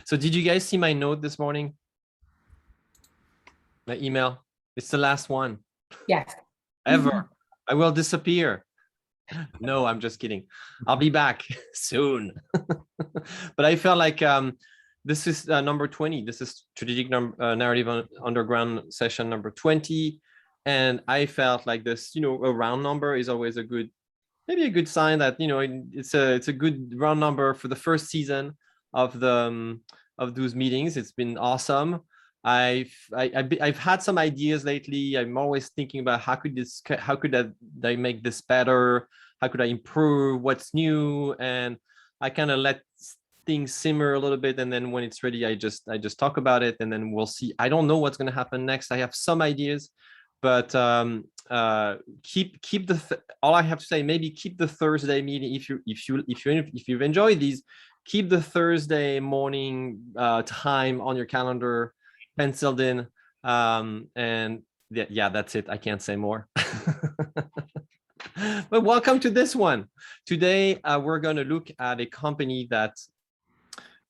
So did you guys see my note this morning? My email? It's the last one. Yes. Ever. I will disappear. No, I'm just kidding. I'll be back soon. But I felt like this is number 20. This is Strategic Narrative Underground session number 20. And I felt like this, a round number is always a good, maybe a good sign that, it's a good round number for the first season of the of those meetings. It's been awesome. I've had some ideas lately. I'm always thinking about how could I make this better? How could I improve? What's new? And I kind of let things simmer a little bit, and then when it's ready, I just talk about it, and then we'll see. I don't know what's going to happen next. I have some ideas, but keep the all I have to say, maybe keep the Thursday meeting if you've enjoyed these. Keep the Thursday morning time on your calendar penciled in, and yeah, that's it. I can't say more. But welcome to this one. Today we're going to look at a company that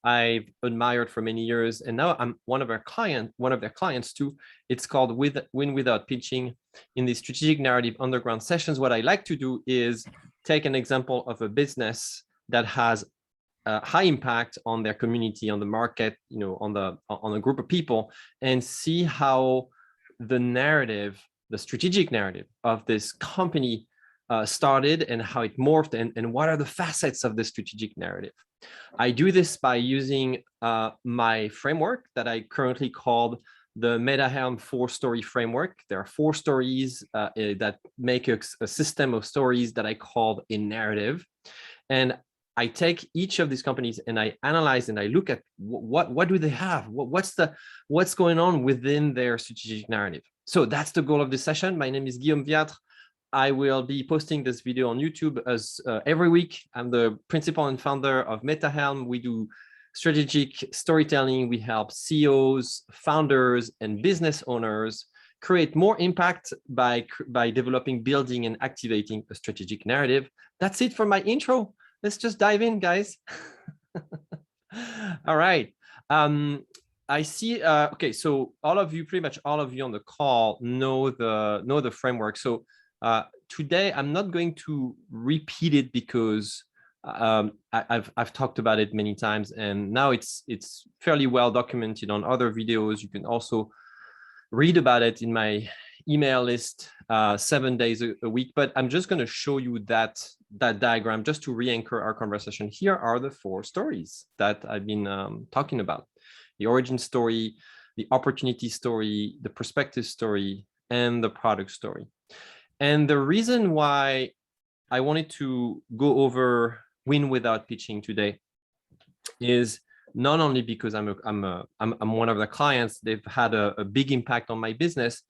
I've admired for many years, and now I'm one of their clients too. It's called Win Without Pitching. In the Strategic Narrative Underground sessions, what I like to do is take an example of a business that has high impact on their community, on the market, on a group of people, and see how the strategic narrative of this company started and how it morphed, and what are the facets of the strategic narrative. I do this by using my framework that I currently called the MetaHelm 4-story framework. There are 4 stories that make a system of stories that I call a narrative. And I take each of these companies and I analyze and I look at what do they have? What's going on within their strategic narrative? So that's the goal of this session. My name is Guillaume Viatre. I will be posting this video on YouTube as every week. I'm the principal and founder of MetaHelm. We do strategic storytelling. We help CEOs, founders, and business owners create more impact by developing, building, and activating a strategic narrative. That's it for my intro. Let's just dive in, guys. All right. I see. Okay, so pretty much all of you on the call know the framework. So today I'm not going to repeat it because I've talked about it many times, and now it's fairly well documented on other videos. You can also read about it in my email list 7 days a week. But I'm just going to show you that diagram just to re-anchor our conversation. Here are the 4 stories that I've been talking about: the origin story, the opportunity story, the perspective story, and the product story. And the reason why I wanted to go over Win Without Pitching today is not only because I'm one of the clients, they've had a big impact on my business,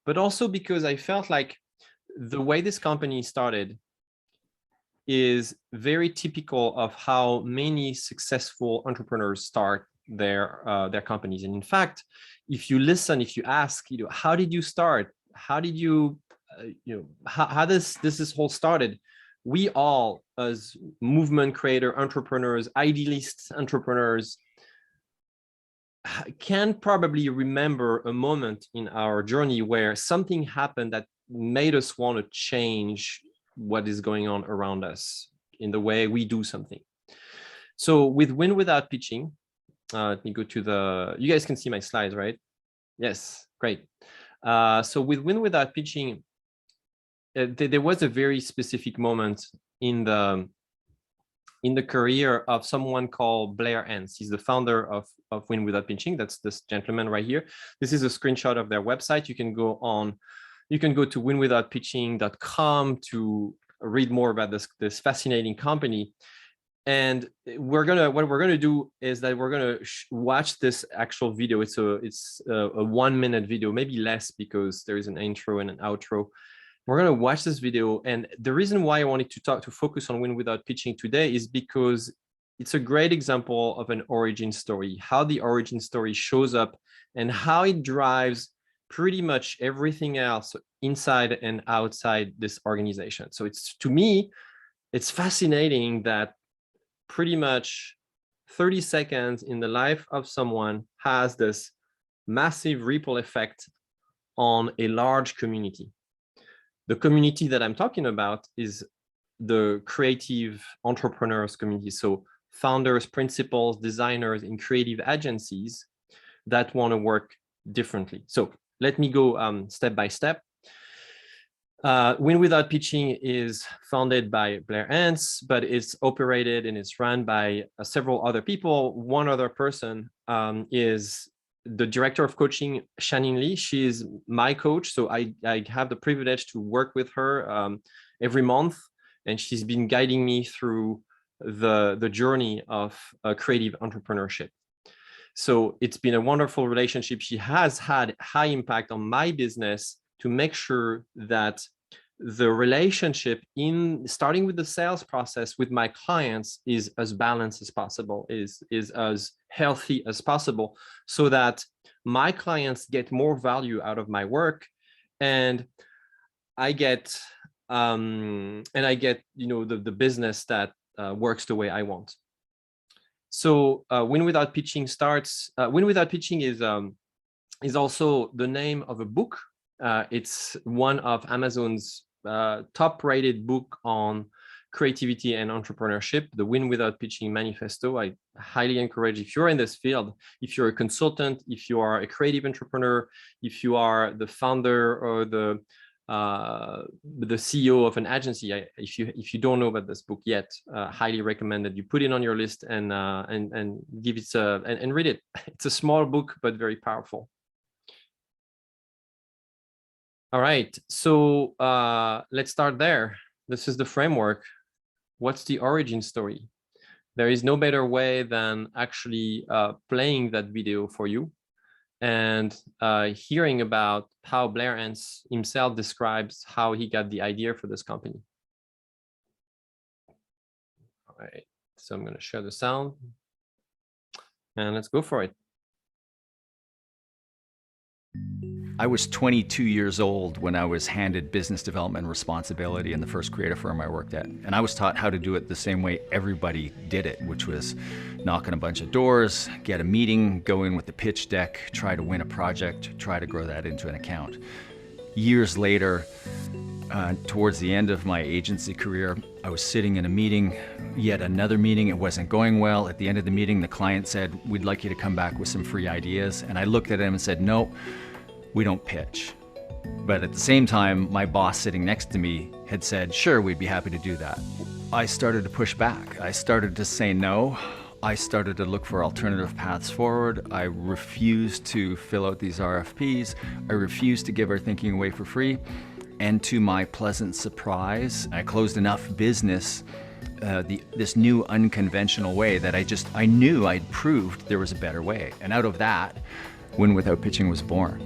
but also because I felt like the way this company started is very typical of how many successful entrepreneurs start their companies. And in fact, if you listen, if you ask, how did you start? How did you, how this whole started? We all, as movement creator entrepreneurs, idealist entrepreneurs, can probably remember a moment in our journey where something happened that made us want to change what is going on around us in the way we do something. So with Win Without Pitching, let me go to you guys can see my slides, right? Yes, great. So with Win Without Pitching, there was a very specific moment in the career of someone called Blair Enns. He's the founder of Win Without Pitching. That's this gentleman right here. This is a screenshot of their website. You can go to winwithoutpitching.com to read more about this fascinating company. And what we're gonna do is that we're gonna watch this actual video. It's a 1 minute video, maybe less, because there is an intro and an outro. We're going to watch this video. And the reason why I wanted to focus on Win Without Pitching today is because it's a great example of an origin story, how the origin story shows up and how it drives pretty much everything else inside and outside this organization. So to me, it's fascinating that pretty much 30 seconds in the life of someone has this massive ripple effect on a large community. The community that I'm talking about is the creative entrepreneurs community. So founders, principals, designers in creative agencies that want to work differently. So let me go step by step. Win Without Pitching is founded by Blair Ants, but it's operated and it's run by several other people. One other person is the director of coaching, Shannon Lee. She is my coach, so I have the privilege to work with her every month, and she's been guiding me through the journey of creative entrepreneurship. So it's been a wonderful relationship. She has had high impact on my business to make sure that the relationship in starting with the sales process with my clients is as balanced as possible, is as healthy as possible, so that my clients get more value out of my work, and I get the business that works the way I want. So Win Without Pitching Win Without Pitching is also the name of a book. It's one of Amazon's top-rated book on creativity and entrepreneurship, the Win Without Pitching Manifesto. I highly encourage, if you're in this field, if you're a consultant, if you are a creative entrepreneur, if you are the founder or the CEO of an agency, if you don't know about this book yet, highly recommend that you put it on your list and give it and read it. It's a small book but very powerful. All right, so let's start there. This is the framework. What's the origin story? There is no better way than actually playing that video for you and hearing about how Blair Ants himself describes how he got the idea for this company. All right, so I'm going to share the sound and let's go for it. I was 22 years old when I was handed business development responsibility in the first creative firm I worked at. And I was taught how to do it the same way everybody did it, which was knock on a bunch of doors, get a meeting, go in with the pitch deck, try to win a project, try to grow that into an account. Years later, towards the end of my agency career, I was sitting in a meeting, yet another meeting, it wasn't going well. At the end of the meeting, the client said, "We'd like you to come back with some free ideas." And I looked at him and said, "No, we don't pitch." But at the same time, my boss sitting next to me had said, "Sure, we'd be happy to do that." I started to push back. I started to say no. I started to look for alternative paths forward. I refused to fill out these RFPs. I refused to give our thinking away for free. And to my pleasant surprise, I closed enough business this new unconventional way that I knew I'd proved there was a better way. And out of that, Win Without Pitching was born.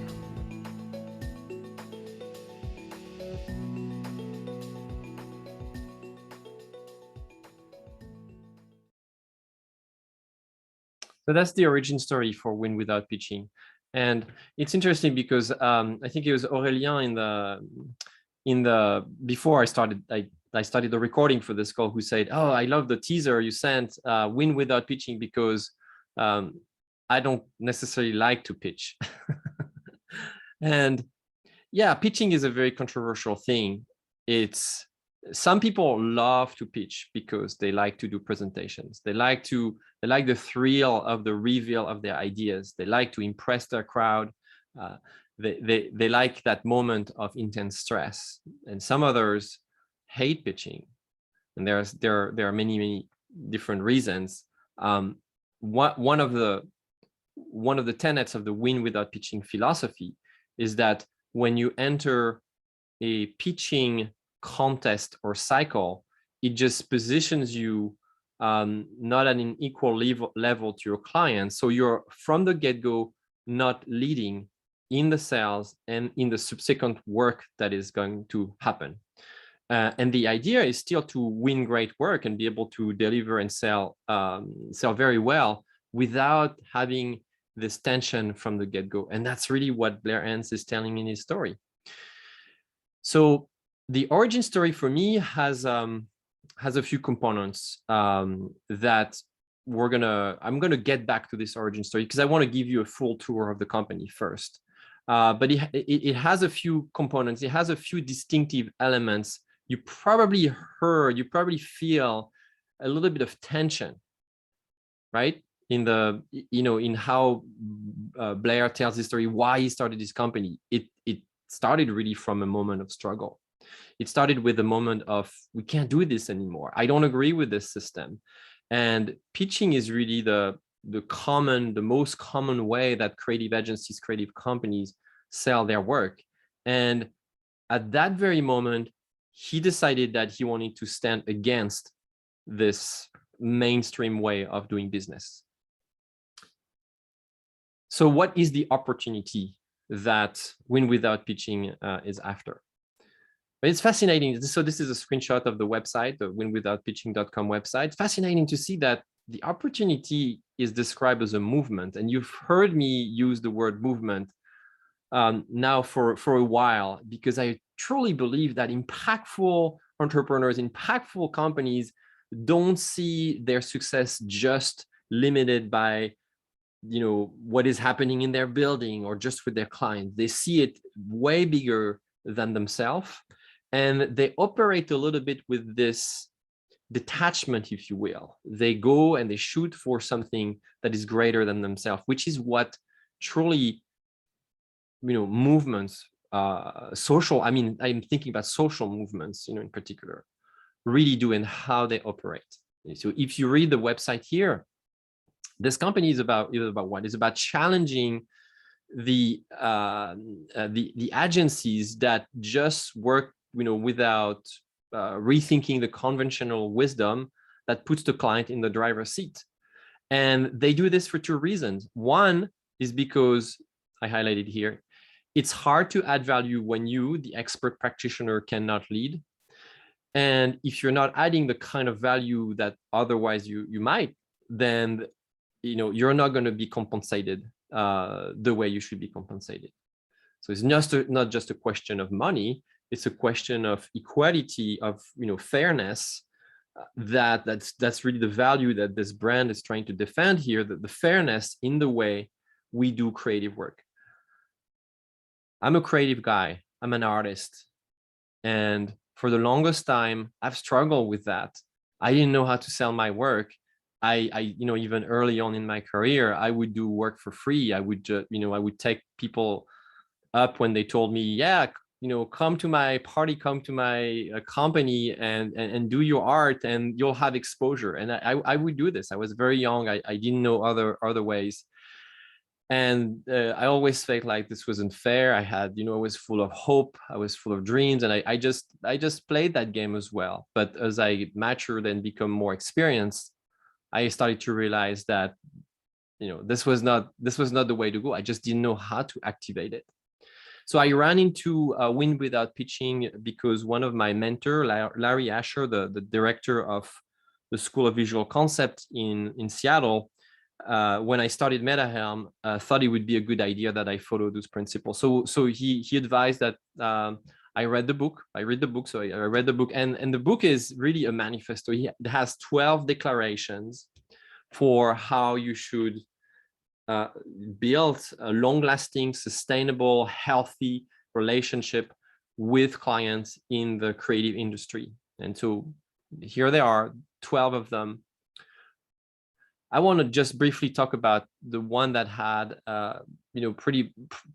So that's the origin story for Win Without Pitching. And it's interesting because I think it was Aurélien before I started the recording for this call, who said, "Oh, I love the teaser you sent, Win Without Pitching, because I don't necessarily like to pitch." And yeah, pitching is a very controversial thing. Some people love to pitch because they like to do presentations. They like the thrill of the reveal of their ideas. They like to impress their crowd. They like that moment of intense stress. And some others hate pitching. And there are many different reasons. One of the tenets of the Win Without Pitching philosophy is that when you enter a pitching contest or cycle, it just positions you not at an equal level to your clients. So you're from the get-go not leading in the sales and in the subsequent work that is going to happen. And the idea is still to win great work and be able to deliver and sell very well without having this tension from the get-go. And that's really what Blair Ants is telling in his story. So the origin story for me has a few components that I'm gonna get back to this origin story because I want to give you a full tour of the company first. But it has a few components. It has a few distinctive elements. You probably feel a little bit of tension, right? In how Blair tells his story, why he started this company. It started really from a moment of struggle. It started with a moment of, we can't do this anymore. I don't agree with this system. And pitching is really the most common way that creative agencies, creative companies sell their work. And at that very moment, he decided that he wanted to stand against this mainstream way of doing business. So what is the opportunity that Win Without Pitching is after? It's fascinating. So this is a screenshot of the website, the winwithoutpitching.com website. It's fascinating to see that the opportunity is described as a movement. And you've heard me use the word movement now for a while, because I truly believe that impactful entrepreneurs, impactful companies don't see their success just limited by what is happening in their building or just with their clients. They see it way bigger than themselves. And they operate a little bit with this detachment, if you will. They go and they shoot for something that is greater than themselves, which is what truly, movements, social, I'm thinking about social movements, in particular, really do and how they operate. So if you read the website here, this company is about what? It's about challenging the agencies that just work without rethinking the conventional wisdom that puts the client in the driver's seat. And they do this for two reasons. One is because, I highlighted here, it's hard to add value when you, the expert practitioner, cannot lead. And if you're not adding the kind of value that otherwise you might, then you're not going to be compensated the way you should be compensated. So it's not just a question of money. It's a question of equality, of fairness. That's really the value that this brand is trying to defend here. The fairness in the way we do creative work. I'm a creative guy. I'm an artist, and for the longest time, I've struggled with that. I didn't know how to sell my work. I even early on in my career, I would do work for free. I would take people up when they told me, yeah, come to my party, come to my company and do your art and you'll have exposure. And I would do this. I was very young. I didn't know other ways. And I always felt like this wasn't fair. I was full of hope. I was full of dreams. And I just played that game as well. But as I matured and become more experienced, I started to realize that, this was not the way to go. I just didn't know how to activate it. So I ran into Win Without Pitching because one of my mentor, Larry Asher, the director of the School of Visual Concept in Seattle, when I started MetaHelm, thought it would be a good idea that I follow those principles. So he advised that I read the book. So I read the book, and the book is really a manifesto. It has 12 declarations for how you should build a long-lasting, sustainable, healthy relationship with clients in the creative industry. And so here they are, 12 of them. I want to just briefly talk about the one that had,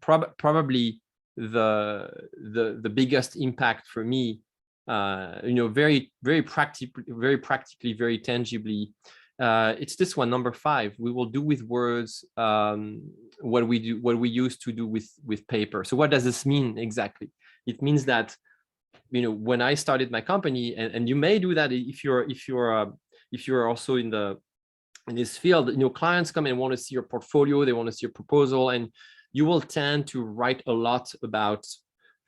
probably the biggest impact for me. Very practically, very tangibly. It's this one, number 5. We will do with words what we used to do with paper. So what does this mean exactly? It means that when I started my company, and you may do that if you're also in this field, clients come and want to see your portfolio, they want to see your proposal, and you will tend to write a lot about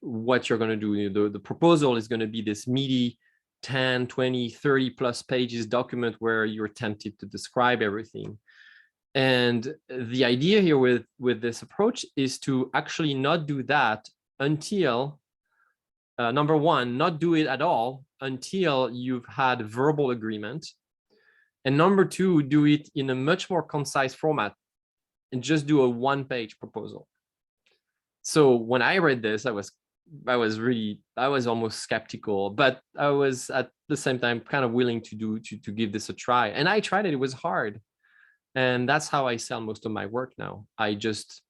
what you're going to do. The proposal is going to be this meaty 10, 20, 30 plus pages document where you're tempted to describe everything. And the idea here with this approach is to actually not do that until, number one, not do it at all until you've had verbal agreement And number two, do it in a much more concise format and just do a one-page proposal. So when I read this, I was almost skeptical, but I was at the same time kind of willing to give this a try. And I tried it. It was hard. And that's how I sell most of my work now. I just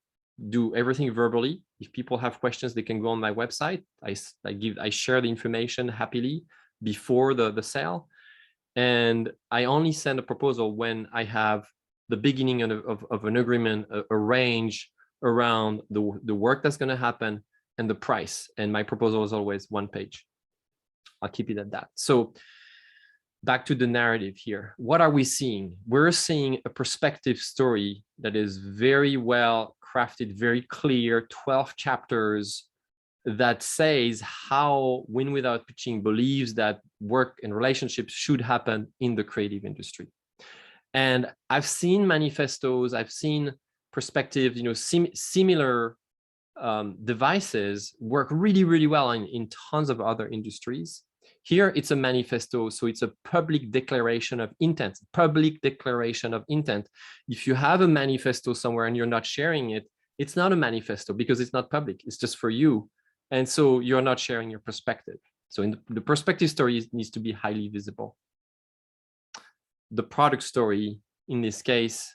do everything verbally. If people have questions, they can go on my website. I share the information happily before the sale. And I only send a proposal when I have the beginning of an agreement arranged around the work that's going to happen and the price. And my proposal is always one page. I'll keep it at that. So back to the narrative here. What are we seeing? We're seeing a perspective story that is very well crafted, very clear, 12 chapters that says how Win Without Pitching believes that work and relationships should happen in the creative industry. And I've seen manifestos, I've seen perspective, similar devices work really, really well in tons of other industries. Here, it's a manifesto, so it's a public declaration of intent, If you have a manifesto somewhere and you're not sharing it, it's not a manifesto because it's not public, it's just for you. And so you're not sharing your perspective. So in the perspective story needs to be highly visible. The product story in this case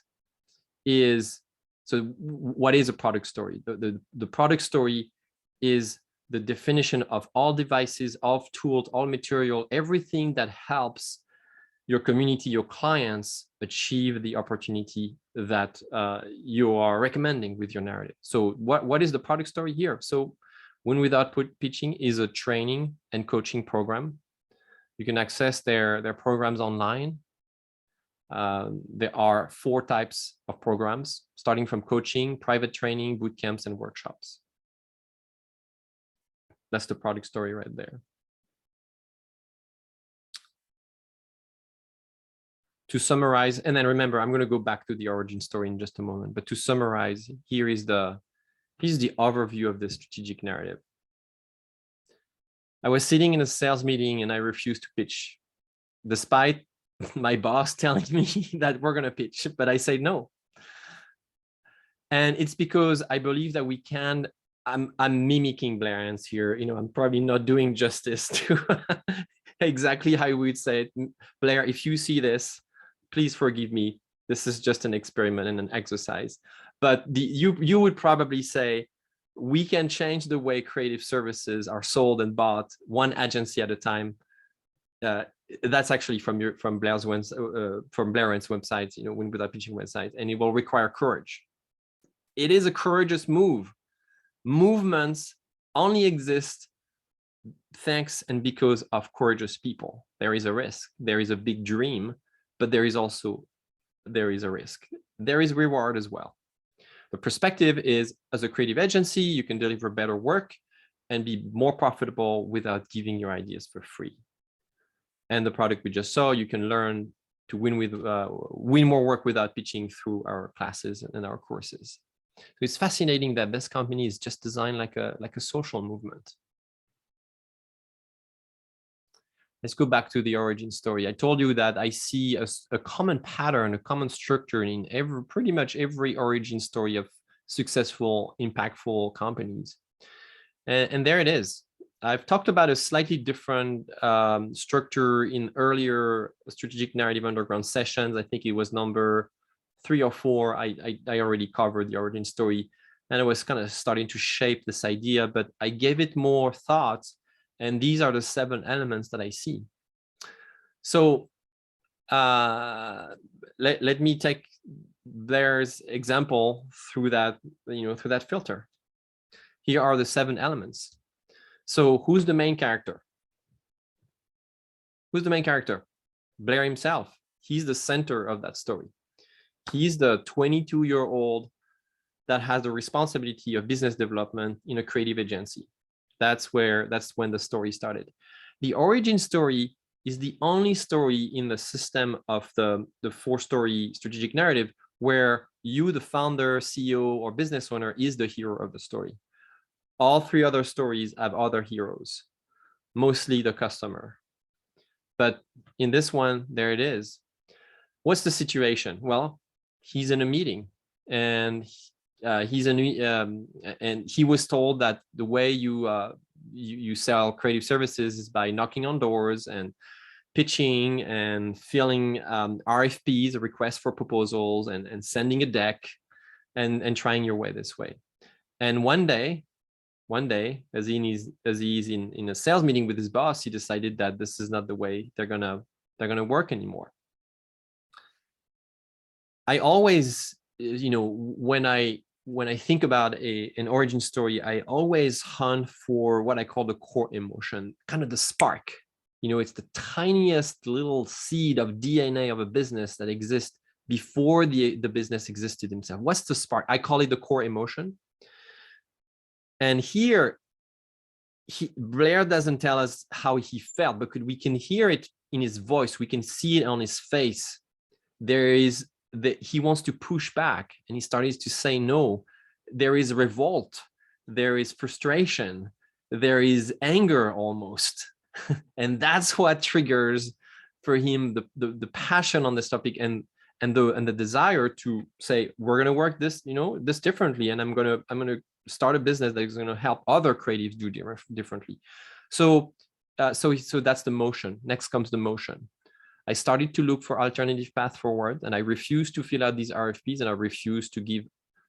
is, so what is a product story? The product story is the definition of all devices, all tools, all material, everything that helps your community, your clients achieve the opportunity that you are recommending with your narrative. So what is the product story here? So Win Without Pitching is a training and coaching program. You can access their programs online. There are 4 types of programs, starting from coaching, private training, boot camps, and workshops. That's the product story right there. To summarize, and then remember, I'm going to go back to the origin story in just a moment, but to summarize, here's the overview of the strategic narrative. I was sitting in a sales meeting and I refused to pitch, despite my boss telling me that we're going to pitch, but I say no. And it's because I believe that we can, I'm mimicking Blair Ants here. I'm probably not doing justice to exactly how we would say it. Blair, if you see this, please forgive me. This is just an experiment and an exercise. But you would probably say, we can change the way creative services are sold and bought one agency at a time. That's actually from Blair Ant's website, Win Without Pitching website, and it will require courage. It is a courageous move. Movements only exist thanks and because of courageous people. There is a risk. There is a big dream, but there is a risk. There is reward as well. The perspective is, as a creative agency, you can deliver better work and be more profitable without giving your ideas for free. And the product we just saw, you can learn to win more work without pitching through our classes and our courses. So it's fascinating that this company is just designed like a social movement. Let's go back to the origin story. I told you that I see a common pattern, a common structure in pretty much every origin story of successful, impactful companies. And there it is. I've talked about a slightly different structure in earlier strategic narrative underground sessions. I think it was number 3 or 4. I already covered the origin story, and I was kind of starting to shape this idea, but I gave it more thought. And these are the 7 elements that I see. So let me take Blair's example through that filter. Here are the 7 elements. So who's the main character? Who's the main character? Blair himself. He's the center of that story. He's the 22-year-old that has the responsibility of business development in a creative agency. That's when the story started. The origin story is the only story in the system of the 4-story strategic narrative where you, the founder, CEO, or business owner, is the hero of the story. All 3 other stories have other heroes, mostly the customer. But in this one, there it is. what's the situation? Well, he's in a meeting, and and he was told that the way you sell creative services is by knocking on doors and pitching and filling RFPs, a request for proposals, and sending a deck, and trying your way this way. And one day, as he's in a sales meeting with his boss, he decided that this is not the way they're gonna work anymore. I always, when I think about an origin story, I always hunt for what I call the core emotion, kind of the spark. It's the tiniest little seed of DNA of a business that exists before the business existed himself. What's the spark? I call it the core emotion. And here, Blair doesn't tell us how he felt, but we can hear it in his voice. We can see it on his face. There is that he wants to push back, and he started to say no. There is revolt. There is frustration. There is anger almost. And that's what triggers for him the passion on this topic, and the desire to say, we're going to work this differently, and I'm going to start a business that is going to help other creatives do differently. So that's the motion. Next comes the motion. I started to look for alternative path forward, and I refused to fill out these RFPs, and I refused to give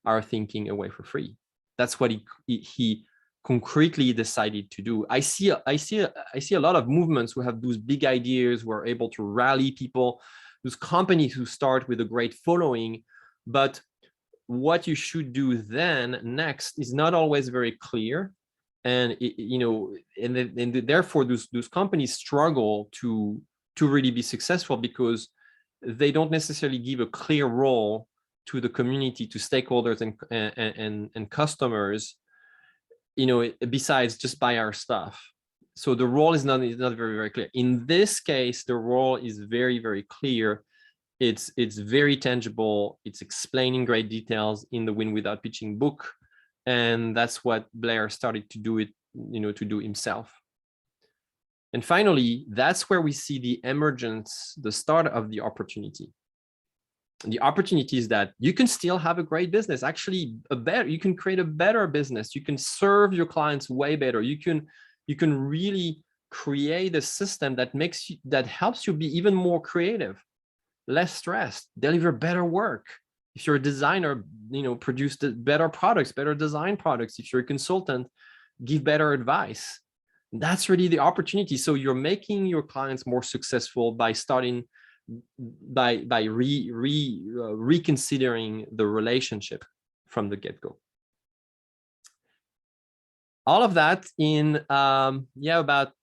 our thinking away for free. That's what he concretely decided to do. I see a lot of movements who have those big ideas, who are able to rally people, those companies who start with a great following, but what you should do then next is not always very clear, and therefore those companies struggle to really be successful because they don't necessarily give a clear role to the community, to stakeholders and customers, besides just buy our stuff. So the role is not very, very clear. In this case, the role is very, very clear. It's very tangible. It's explaining great details in the Win Without Pitching book. And that's what Blair started to do himself. And finally, that's where we see the emergence, the start of the opportunity. The opportunity is that you can still have a great business, actually you can create a better business. You can serve your clients way better. You can really create a system that helps you be even more creative, less stressed, deliver better work. If you're a designer, produce better products, better design products. If you're a consultant, give better advice. That's really the opportunity. So you're making your clients more successful by starting by reconsidering the relationship from the get-go. All of that in about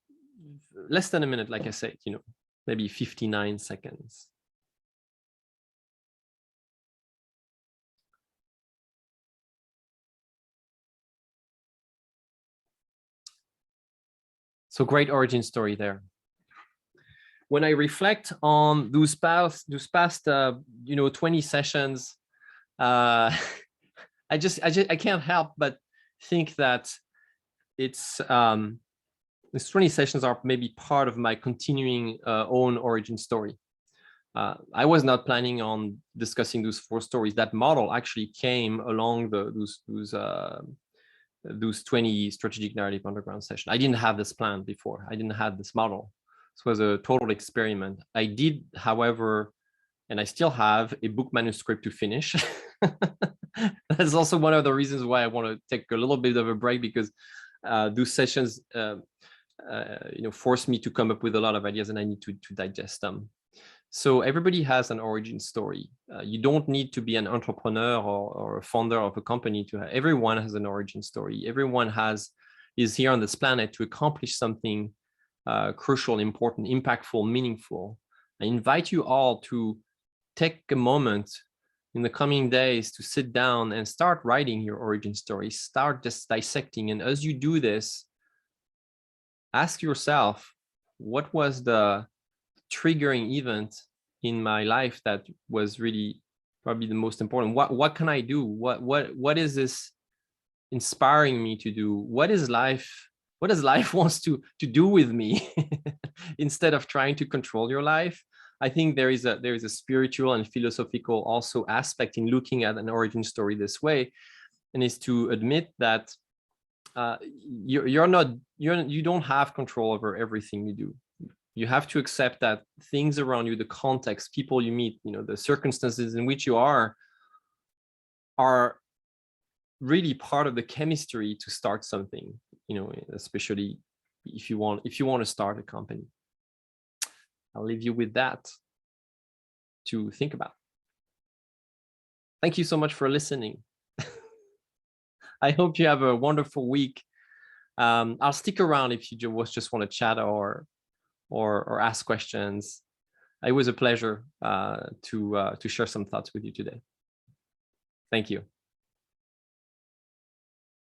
less than a minute, like I said, maybe 59 seconds. So great origin story there. When I reflect on those past 20 sessions, I can't help but think that these 20 sessions are maybe part of my continuing own origin story. I was not planning on discussing those 4 stories. That model actually came along those 20 strategic narrative underground sessions. I didn't have this plan before. I didn't have this model. This was a total experiment. I did, however, and I still have a book manuscript to finish. That's also one of the reasons why I want to take a little bit of a break, because those sessions force me to come up with a lot of ideas, and I need to digest them. So everybody has an origin story. You don't need to be an entrepreneur or a founder of a company to have. Everyone has an origin story. Everyone is here on this planet to accomplish something crucial, important, impactful, meaningful. I invite you all to take a moment in the coming days to sit down and start writing your origin story. Start just dissecting. And as you do this, ask yourself, what was the triggering event in my life that was really probably the most important? What can I do? What is this inspiring me to do? What does life wants to do with me? Instead of trying to control your life, I think there is a spiritual and philosophical also aspect in looking at an origin story this way, and is to admit that you don't have control over everything you do. You have to accept that things around you, the context, people you meet, the circumstances in which you are really part of the chemistry to start something, especially if you want to start a company. I'll leave you with that to think about. Thank you so much for listening. I hope you have a wonderful week. I'll stick around if you just want to chat or ask questions. It was a pleasure to share some thoughts with you today. Thank you.